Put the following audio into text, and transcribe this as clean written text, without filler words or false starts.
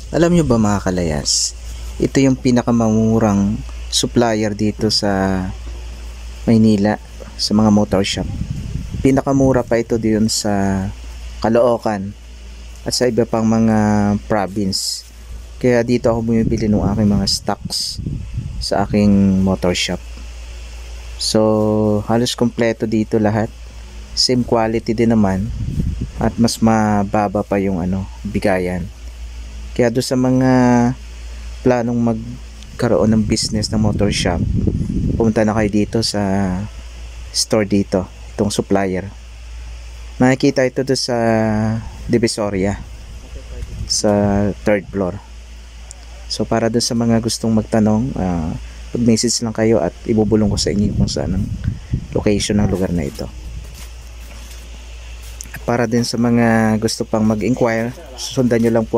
Alam nyo ba mga kalayas, ito yung pinakamamurang supplier dito sa Maynila sa mga motor shop. Pinakamura pa ito diyon sa Caloocan at sa iba pang mga province. Kaya dito ako bumibili ng aking mga stocks sa aking motor shop. So halos kompleto dito lahat. Same quality din naman at mas mababa pa yung bigayan. Kaya do sa mga planong magkaroon ng business ng motor shop, pumunta na kayo dito sa store dito, itong supplier. Makikita ito do sa Divisoria sa 3rd floor. So para do sa mga gustong magtanong, mag-message lang kayo at ibubulong ko sa inyo kung saan ang location ng lugar na ito. At para din sa mga gusto pang mag-inquire, sundan nyo lang po